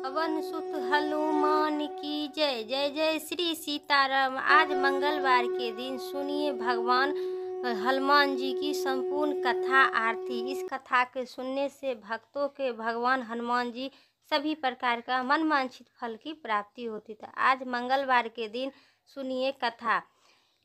पवन सुत हनुमान की जय। जय जय श्री सीताराम। आज मंगलवार के दिन सुनिए भगवान हनुमान जी की संपूर्ण कथा आरती। इस कथा के सुनने से भक्तों के भगवान हनुमान जी सभी प्रकार का मनवांछित फल की प्राप्ति होती है। आज मंगलवार के दिन सुनिए कथा।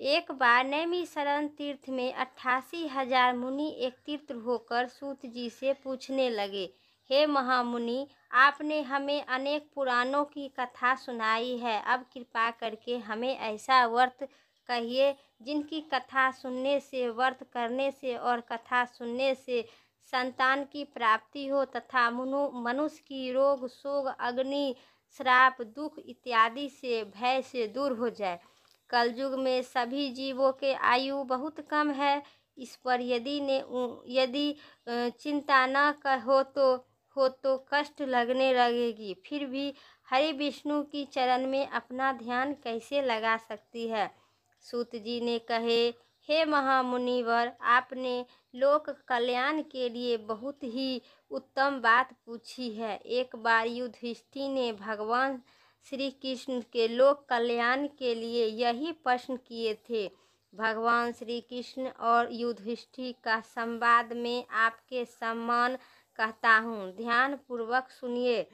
एक बार नैमिषारण्य तीर्थ में 88,000 मुनि एकत्रित होकर सूत जी से पूछने लगे, हे महामुनि, आपने हमें अनेक पुराणों की कथा सुनाई है। अब कृपा करके हमें ऐसा व्रत कहिए जिनकी कथा सुनने से, व्रत करने से और कथा सुनने से संतान की प्राप्ति हो तथा मनुष्य की रोग शोक अग्नि श्राप दुख इत्यादि से भय से दूर हो जाए। कलयुग में सभी जीवों के आयु बहुत कम है। इस पर यदि चिंता न कर हो तो कष्ट लगने लगेगी। फिर भी हरि विष्णु की चरण में अपना ध्यान कैसे लगा सकती है। सूत जी ने कहे, हे महामुनिवर, आपने लोक कल्याण के लिए बहुत ही उत्तम बात पूछी है। एक बार युधिष्ठिर ने भगवान श्री कृष्ण के लोक कल्याण के लिए यही प्रश्न किए थे। भगवान श्री कृष्ण और युधिष्ठिर का संवाद में आपके सम्मान कहता हूँ, ध्यान पूर्वक सुनिए।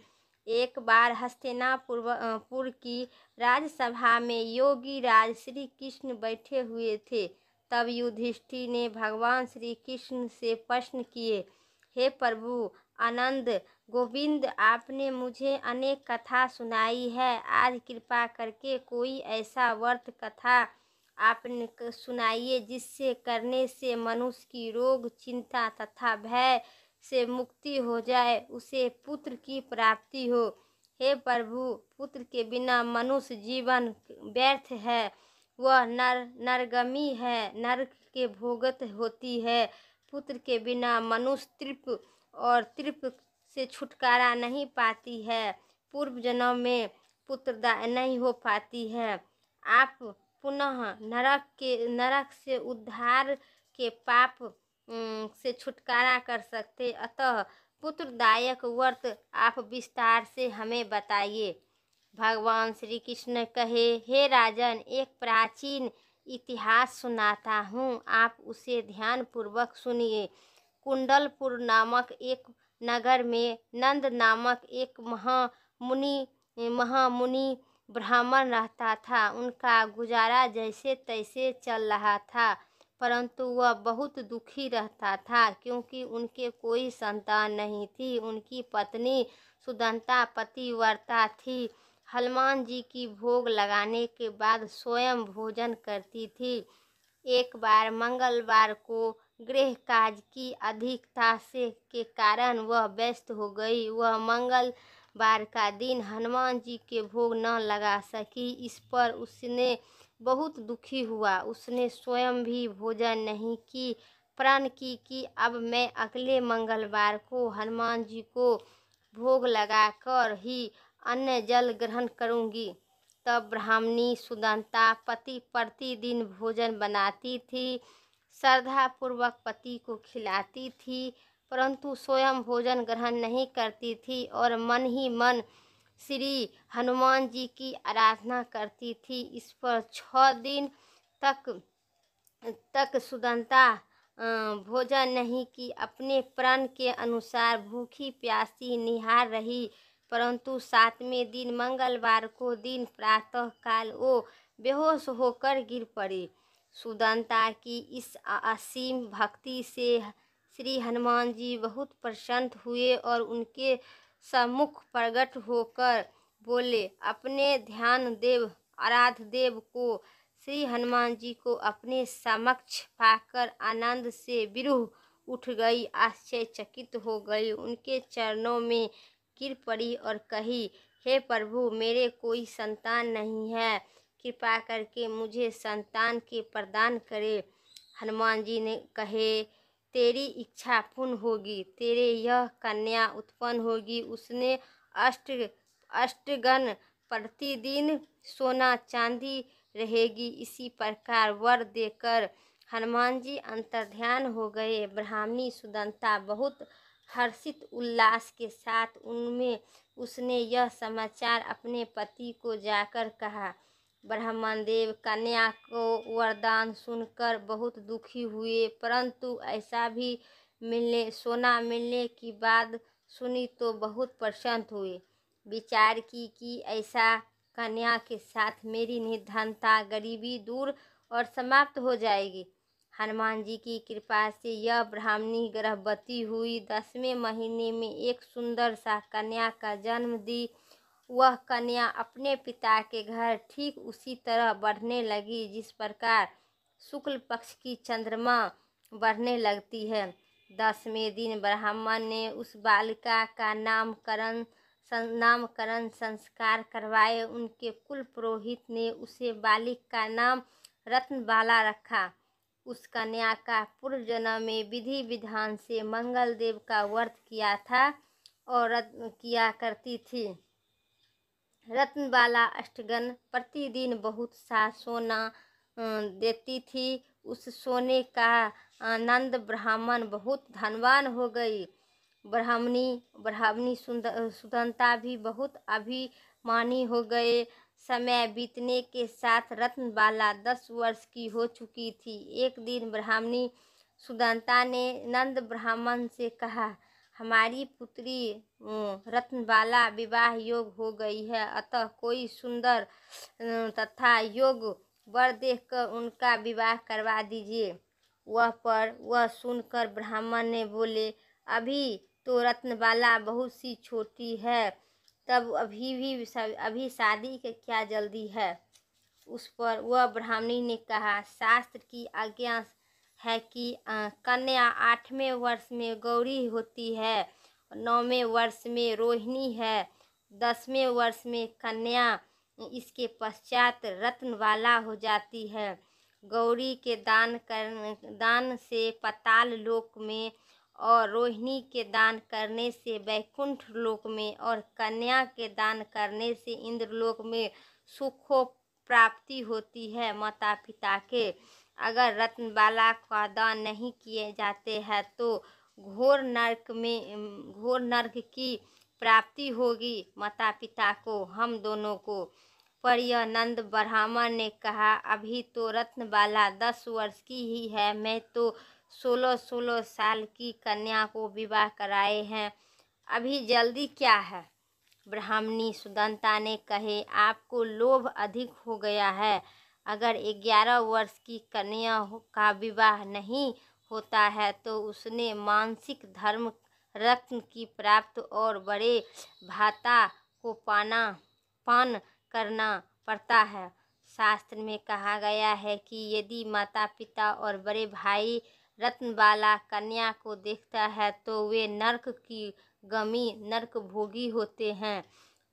एक बार हस्तिनापुर की राजसभा में योगी राज श्री कृष्ण बैठे हुए थे। तब युधिष्ठिर ने भगवान श्री कृष्ण से प्रश्न किए, हे प्रभु आनंद गोविंद, आपने मुझे अनेक कथा सुनाई है। आज कृपा करके कोई ऐसा व्रत कथा आपने सुनाइए जिससे करने से मनुष्य की रोग चिंता तथा भय से मुक्ति हो जाए, उसे पुत्र की प्राप्ति हो। हे प्रभु, पुत्र के बिना मनुष्य जीवन व्यर्थ है, वह नरगामी है, नरक के भोगत होती है। पुत्र के बिना मनुष्य तृप्त से छुटकारा नहीं पाती है, पूर्व जन्म में पुत्रदा नहीं हो पाती है। आप पुनः नरक से उद्धार के पाप से छुटकारा कर सकते, अतः पुत्रदायक व्रत आप विस्तार से हमें बताइए। भगवान श्री कृष्ण कहे, हे राजन, एक प्राचीन इतिहास सुनाता हूँ, आप उसे ध्यान पूर्वक सुनिए। कुंडलपुर नामक एक नगर में नंद नामक एक महामुनि ब्राह्मण रहता था। उनका गुजारा जैसे तैसे चल रहा था, परंतु वह बहुत दुखी रहता था क्योंकि उनके कोई संतान नहीं थी। उनकी पत्नी सुदंता पतिव्रता थी। हनुमान जी की भोग लगाने के बाद स्वयं भोजन करती थी। एक बार मंगलवार को गृह काज की अधिकता के कारण वह व्यस्त हो गई। वह मंगलवार का दिन हनुमान जी के भोग न लगा सकी। इस पर उसने बहुत दुखी हुआ। उसने स्वयं भी भोजन नहीं की, प्रण की कि अब मैं अगले मंगलवार को हनुमान जी को भोग लगाकर ही अन्न जल ग्रहण करूंगी। तब ब्राह्मणी सुदंता प्रतिदिन भोजन बनाती थी, श्रद्धा पूर्वक पति को खिलाती थी, परंतु स्वयं भोजन ग्रहण नहीं करती थी और मन ही मन श्री हनुमान जी की आराधना करती थी। इस पर 6 दिन तक सुदंता भोजन नहीं की, अपने प्रण के अनुसार भूखी प्यासी निहार रही। परंतु 7वें दिन मंगलवार को दिन प्रातः काल वो बेहोश होकर गिर पड़ी। सुदंता की इस असीम भक्ति से श्री हनुमान जी बहुत प्रसन्न हुए और उनके सम्मुख प्रकट होकर बोले, अपने ध्यान देव आराध्य देव को श्री हनुमान जी को अपने समक्ष पाकर आनंद से बिरूह उठ गई, आश्चर्यचकित हो गई, उनके चरणों में गिर पड़ी और कही, हे प्रभु, मेरे कोई संतान नहीं है, कृपा करके मुझे संतान के प्रदान करे। हनुमान जी ने कहे, तेरी इच्छा पूर्ण होगी, तेरे यह कन्या उत्पन्न होगी। उसने अष्टगण प्रतिदिन सोना चांदी रहेगी। इसी प्रकार वर देकर हनुमान जी अंतर्ध्यान हो गए। ब्राह्मणी सुदंता बहुत हर्षित उल्लास के साथ उनमें उसने यह समाचार अपने पति को जाकर कहा। ब्राह्मण देव कन्या को वरदान सुनकर बहुत दुखी हुए, परंतु ऐसा भी सोना मिलने की बात सुनी तो बहुत प्रसन्न हुए। विचार की कि ऐसा कन्या के साथ मेरी निर्धनता गरीबी दूर और समाप्त हो जाएगी। हनुमान जी की कृपा से यह ब्राह्मणी गर्भवती हुई। 10वें महीने में एक सुंदर सा कन्या का जन्म दी। वह कन्या अपने पिता के घर ठीक उसी तरह बढ़ने लगी जिस प्रकार शुक्ल पक्ष की चंद्रमा बढ़ने लगती है। 10वें दिन ब्राह्मण ने उस बालिका का नामकरण संस्कार करवाए। उनके कुल पुरोहित ने उसे बालिक का नाम रत्नबाला रखा। उस कन्या का पूर्व जन्म में विधि विधान से मंगल देव का व्रत किया था और किया करती थी। रत्नबाला अष्टगन प्रतिदिन बहुत सा सोना देती थी। उस सोने का आनंद ब्राह्मण बहुत धनवान हो गई। ब्राह्मणी सुदंता भी बहुत अभिमानी हो गए। समय बीतने के साथ रत्नबाला 10 वर्ष की हो चुकी थी। एक दिन ब्राह्मणी सुदंता ने नंद ब्राह्मण से कहा, हमारी पुत्री रत्नबाला विवाह योग हो गई है, अतः कोई सुंदर तथा योग वर देखकर उनका विवाह करवा दीजिए। वह सुनकर ब्राह्मण ने बोले, अभी तो रत्नबाला बहुत सी छोटी है, तब अभी शादी की क्या जल्दी है। उस पर वह ब्राह्मणी ने कहा, शास्त्र की आज्ञा है कि कन्या 8वें वर्ष में गौरी होती है, 9वें वर्ष में रोहिणी है, 10वें वर्ष में कन्या, इसके पश्चात रत्नवाला हो जाती है। गौरी के दान से पाताल लोक में और रोहिणी के दान करने से वैकुंठ लोक में और कन्या के दान करने से इंद्रलोक में सुखों प्राप्ति होती है। माता पिता के अगर रत्नबाला का दान नहीं किए जाते हैं तो घोर नरक की प्राप्ति होगी माता पिता को, हम दोनों को। पर यह नंद ब्राह्मण ने कहा, अभी तो रत्नबाला 10 वर्ष की ही है, मैं तो 16 साल की कन्या को विवाह कराए हैं, अभी जल्दी क्या है। ब्राह्मणी सुदंता ने कहे, आपको लोभ अधिक हो गया है। अगर 11 वर्ष की कन्या का विवाह नहीं होता है तो उसने मानसिक धर्म रत्न की प्राप्त और बड़े भाता को पान करना पड़ता है। शास्त्र में कहा गया है कि यदि माता पिता और बड़े भाई रत्नबाला कन्या को देखता है तो वे नरक भोगी होते हैं।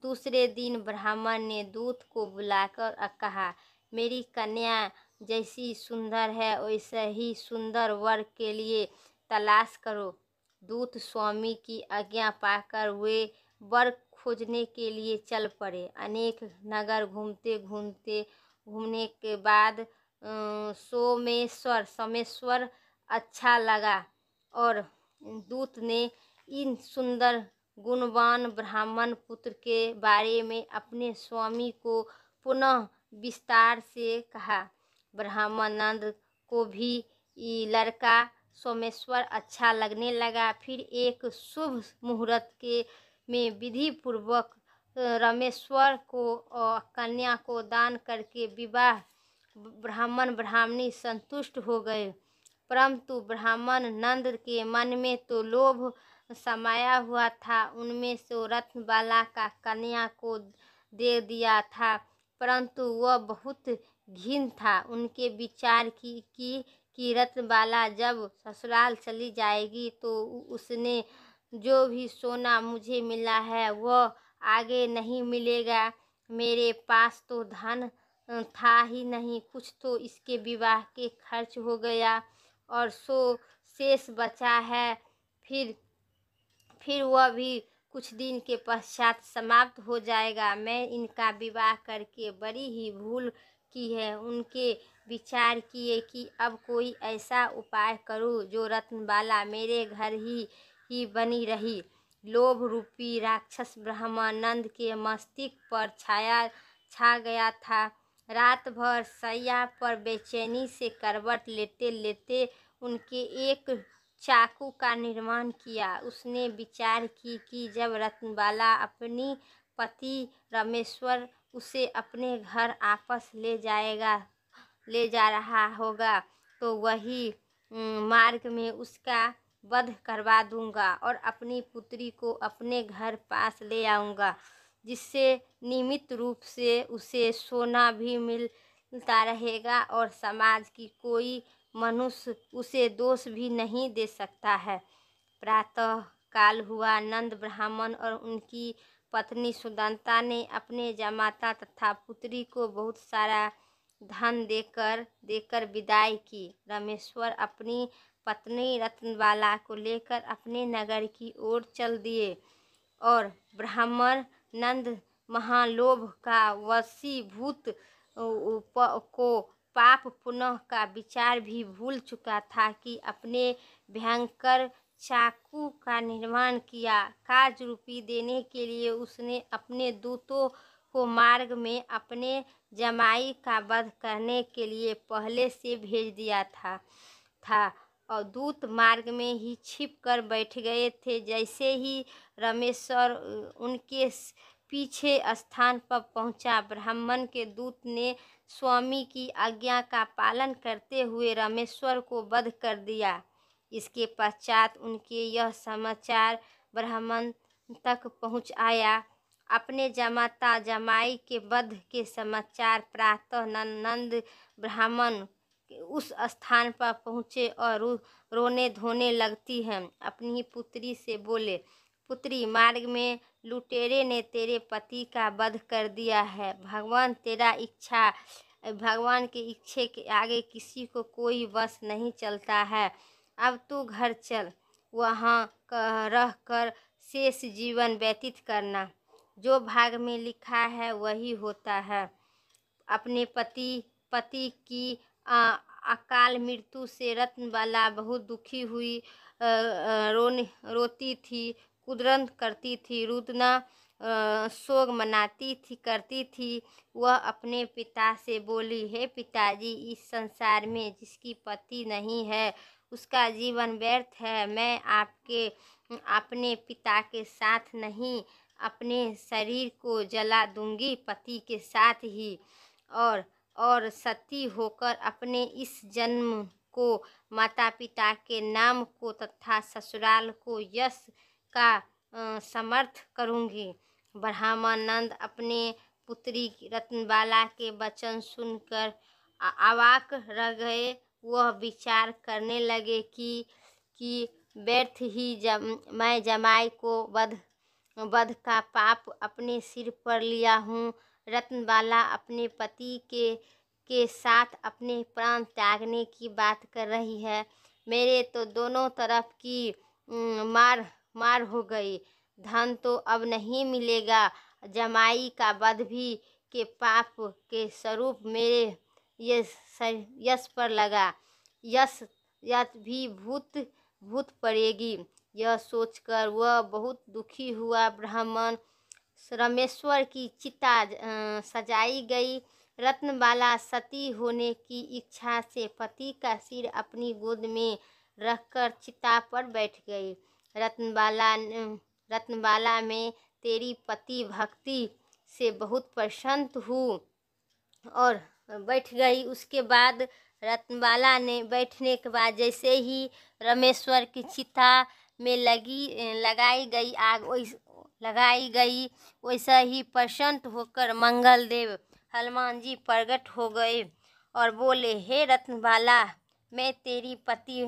दूसरे दिन ब्राह्मण ने दूत को बुलाकर कहा, मेरी कन्या जैसी सुंदर है वैसे ही सुंदर वर के लिए तलाश करो। दूत स्वामी की आज्ञा पाकर वे वर खोजने के लिए चल पड़े। अनेक नगर घूमने के बाद सोमेश्वर अच्छा लगा और दूत ने इन सुंदर गुणवान ब्राह्मण पुत्र के बारे में अपने स्वामी को पुनः विस्तार से कहा। ब्राह्मण नंद को भी लड़का सोमेश्वर अच्छा लगने लगा। फिर एक शुभ मुहूर्त में विधि पूर्वक रमेश्वर को और कन्या को दान करके विवाह ब्राह्मण ब्राह्मणी संतुष्ट हो गए। परंतु ब्राह्मण नंद के मन में तो लोभ समाया हुआ था। उनमें से रत्नबाला का कन्या को दे दिया था, परंतु वह बहुत घिन था। उनके विचार कि रत्नबाला जब ससुराल चली जाएगी तो उसने जो भी सोना मुझे मिला है वह आगे नहीं मिलेगा। मेरे पास तो धन था ही नहीं, कुछ तो इसके विवाह के खर्च हो गया और शेष बचा है, फिर वह भी कुछ दिन के पश्चात समाप्त हो जाएगा। मैं इनका विवाह करके बड़ी ही भूल की है। उनके विचार किए कि अब कोई ऐसा उपाय करूं जो रत्नबाला मेरे घर ही ही बनी रही। लोभ रूपी राक्षस ब्रह्मानंद के मस्तिष्क पर छा गया था। रात भर सैया पर बेचैनी से करवट लेते लेते उनके एक चाकू का निर्माण किया। उसने विचार की कि जब रत्नबाला अपनी पति रामेश्वर उसे अपने घर आपस ले जा रहा होगा तो वही मार्ग में उसका वध करवा दूंगा और अपनी पुत्री को अपने घर पास ले आऊंगा, जिससे नियमित रूप से उसे सोना भी मिलता रहेगा और समाज की कोई मनुष्य उसे दोष भी नहीं दे सकता है। प्रातः काल हुआ। नंद ब्राह्मण और उनकी पत्नी सुदंता ने अपने जमाता तथा पुत्री को बहुत सारा धन देकर विदाई की। रामेश्वर अपनी पत्नी रत्नबाला को लेकर अपने नगर की ओर चल दिए और ब्राह्मण नंद महालोभ का वशीभूत को पाप पुण्य का विचार भी भूल चुका था कि अपने भयंकर चाकू का निर्माण किया। काज रूपी देने के लिए उसने अपने दूतों को मार्ग में अपने जमाई का वध करने के लिए पहले से भेज दिया था और दूत मार्ग में ही छिप कर बैठ गए थे। जैसे ही रामेश्वर उनके पीछे स्थान पर पहुंचा, ब्राह्मण के दूत ने स्वामी की आज्ञा का पालन करते हुए रामेश्वर को वध कर दिया। इसके पश्चात उनके यह समाचार ब्राह्मण तक पहुंच आया। अपने जमाता जमाई के वध के समाचार प्रातः नंद ब्राह्मण उस स्थान पर पहुँचे और रोने धोने लगती हैं। अपनी पुत्री से बोले, पुत्री, मार्ग में लुटेरे ने तेरे पति का वध कर दिया है। भगवान के इच्छे के आगे किसी को कोई वश नहीं चलता है। अब तू घर चल, वहाँ रह कर शेष जीवन व्यतीत करना। जो भाग में लिखा है वही होता है। अपने पति की अकाल मृत्यु से रत्नबाला बहुत दुखी हुई, रोती थी, कुद्रन करती थी, रुदना शोक मनाती करती थी। वह अपने पिता से बोली, हे पिताजी, इस संसार में जिसकी पति नहीं है उसका जीवन व्यर्थ है। मैं अपने पिता के साथ नहीं, अपने शरीर को जला दूंगी पति के साथ ही, और सती होकर अपने इस जन्म को, माता पिता के नाम को तथा ससुराल को यश का समर्थ करूंगी। ब्रह्मानंद अपने पुत्री रत्नबाला के वचन सुनकर अवाक रह गए। वह विचार करने लगे कि व्यर्थ ही मैं जमाई को वध का पाप अपने सिर पर लिया हूँ। रत्नबाला अपने पति के साथ अपने प्राण त्यागने की बात कर रही है। मेरे तो दोनों तरफ की मार हो गई। धन तो अब नहीं मिलेगा। जमाई का वध भी के पाप के स्वरूप मेरे यश पर लगा। यश भी भूत पड़ेगी। यह सोचकर वह बहुत दुखी हुआ। ब्राह्मण रामेश्वर की चिता सजाई गई। रत्नबाला सती होने की इच्छा से पति का सिर अपनी गोद में रखकर चिता पर बैठ गई। रत्नबाला में तेरी पति भक्ति से बहुत प्रसन्न हूँ और बैठ गई। उसके बाद रत्नबाला ने बैठने के बाद जैसे ही रामेश्वर की चिता में लगाई गई वैसा ही प्रसन्न होकर मंगल देव हनुमान जी प्रकट हो गए और बोले, हे रत्नबाला, मैं तेरी पति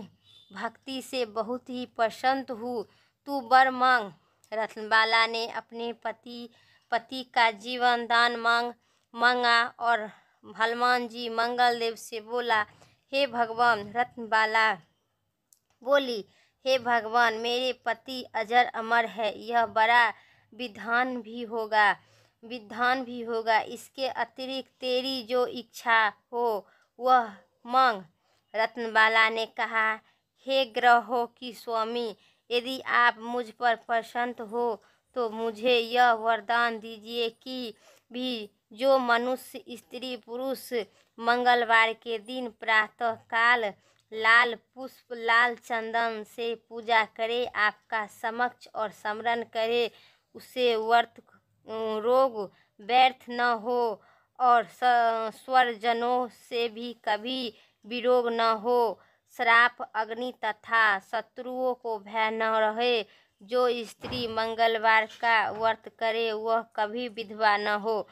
भक्ति से बहुत ही प्रसन्न हूँ, तू वर मांग। रत्नबाला ने अपने पति का जीवन दान मांगा और हनुमान जी मंगल देव से बोला, हे भगवान। रत्नबाला बोली, हे भगवान, मेरे पति अजर अमर है, यह बड़ा विधान भी होगा। इसके अतिरिक्त तेरी जो इच्छा हो वह मांग। रत्नबाला ने कहा, हे ग्रहों की स्वामी, यदि आप मुझ पर प्रसन्न हो तो मुझे यह वरदान दीजिए कि भी जो मनुष्य स्त्री पुरुष मंगलवार के दिन प्रातः काल लाल पुष्प लाल चंदन से पूजा करे, आपका समक्ष और स्मरण करे, उसे व्रत रोग व्यर्थ न हो और स्वरजनों से भी कभी विरोग न हो, श्राप अग्नि तथा शत्रुओं को भय न रहे। जो स्त्री मंगलवार का व्रत करे वह कभी विधवा न हो।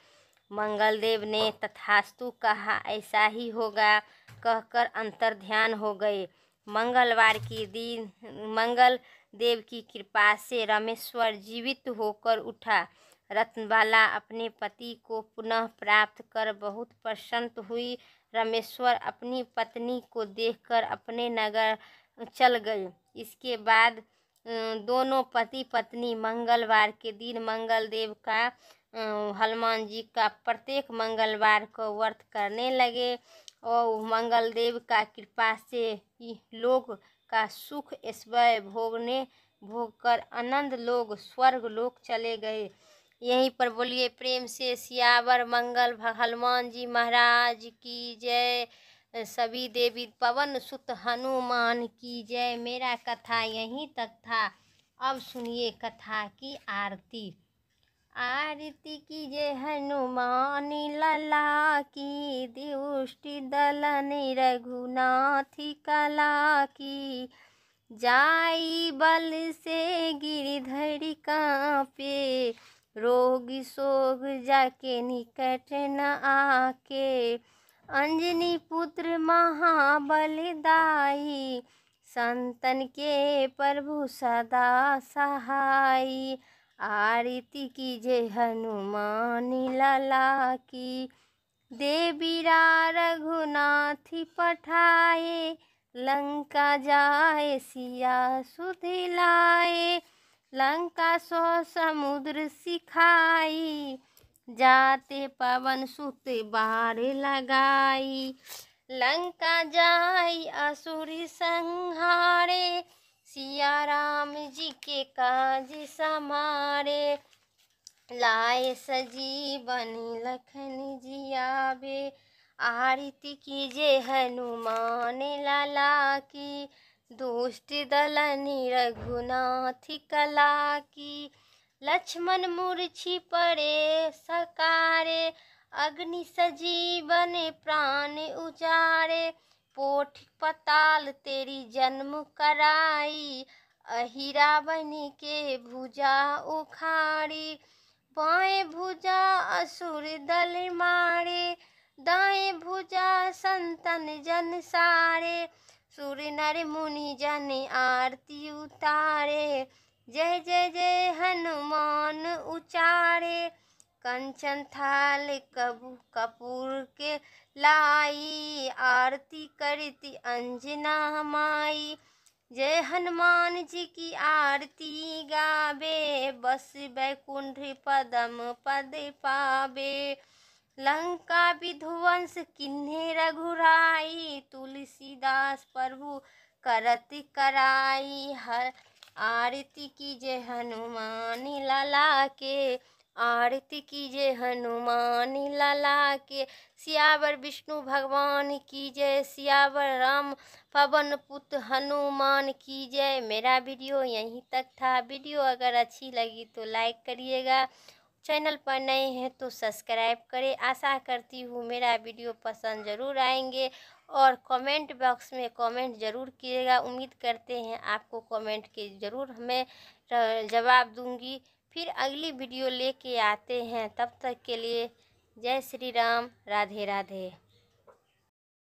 मंगलदेव ने तथास्तु कहा, ऐसा ही होगा कहकर अंतर्ध्यान हो गए। मंगलवार के दिन मंगल देव की कृपा से रामेश्वर जीवित होकर उठा। रत्नबाला अपने पति को पुनः प्राप्त कर बहुत प्रसन्न हुई। रामेश्वर अपनी पत्नी को देखकर अपने नगर चल गए। इसके बाद दोनों पति पत्नी मंगलवार के दिन मंगलदेव का हनुमान जी का प्रत्येक मंगलवार को व्रत करने लगे और मंगलदेव का कृपा से लोग का सुख ऐश्वर्य भोगकर आनंद लोग स्वर्ग लोक चले गए। यहीं पर बोलिए प्रेम से सियावर मंगल हनुमान जी महाराज की जय। सभी देवी पवन सुत हनुमान की जय। मेरा कथा यहीं तक था। अब सुनिए कथा की आरती। आरती कीजिए हनुमान लला की, दुष्टि दलन रघुनाथ कला की। जाई बल से गिरधरि कांपे, रोग सोग जाके निकट न आके। अंजनी पुत्र महाबलदाई, संतन के प्रभु सदा सहाई। आरती कीजिए हनुमान लला की। देवीरा रघुनाथ पठाए, लंका जाए सिया सुध लाए। लंका सौ समुद्र सिखाई, जाते पवन सुत बार लगाई। लंका जाई असुर संहारे, सिया राम जी के काज समारे। लाए सजीवन लखन जियावे, आरती कीजिए हनुमान लाला की। दुष्ट दलन रघुनाथ कला की। लक्ष्मण मूर्छि पड़े सकारे, अग्नि सजीवन प्राण उजारे। पोठ पताल तेरी जन्म कराई, अहि रावण के भुजा उखाड़ी। बाएं भुजा असुर दल मारे, दाएं भुजा संतन जन सारे। सुर नर मुनि जन आरती उतारे, जय जय जय हनुमान उचारे। कंचन थाल कपूर के लाई, आरती करती अंजना माई। जय हनुमान जी की आरती गावे, बस बैकुंठ पदम पद पावे। लंका विध्वंस किन्हे रघुराई, तुलसीदास प्रभु करत कराई। हर आरती कीजिए हनुमान लला के, आरती कीजिए हनुमान लला के। सियावर विष्णु भगवान की जय, सियावर राम पवन पुत्र हनुमान की जय। मेरा वीडियो यहीं तक था। वीडियो अगर अच्छी लगी तो लाइक करिएगा, चैनल पर नए हैं तो सब्सक्राइब करें। आशा करती हूँ मेरा वीडियो पसंद ज़रूर आएंगे और कमेंट बॉक्स में कमेंट ज़रूर कीजिएगा। उम्मीद करते हैं आपको कमेंट के ज़रूर मैं जवाब दूंगी। फिर अगली वीडियो लेके आते हैं, तब तक के लिए जय श्री राम, राधे राधे।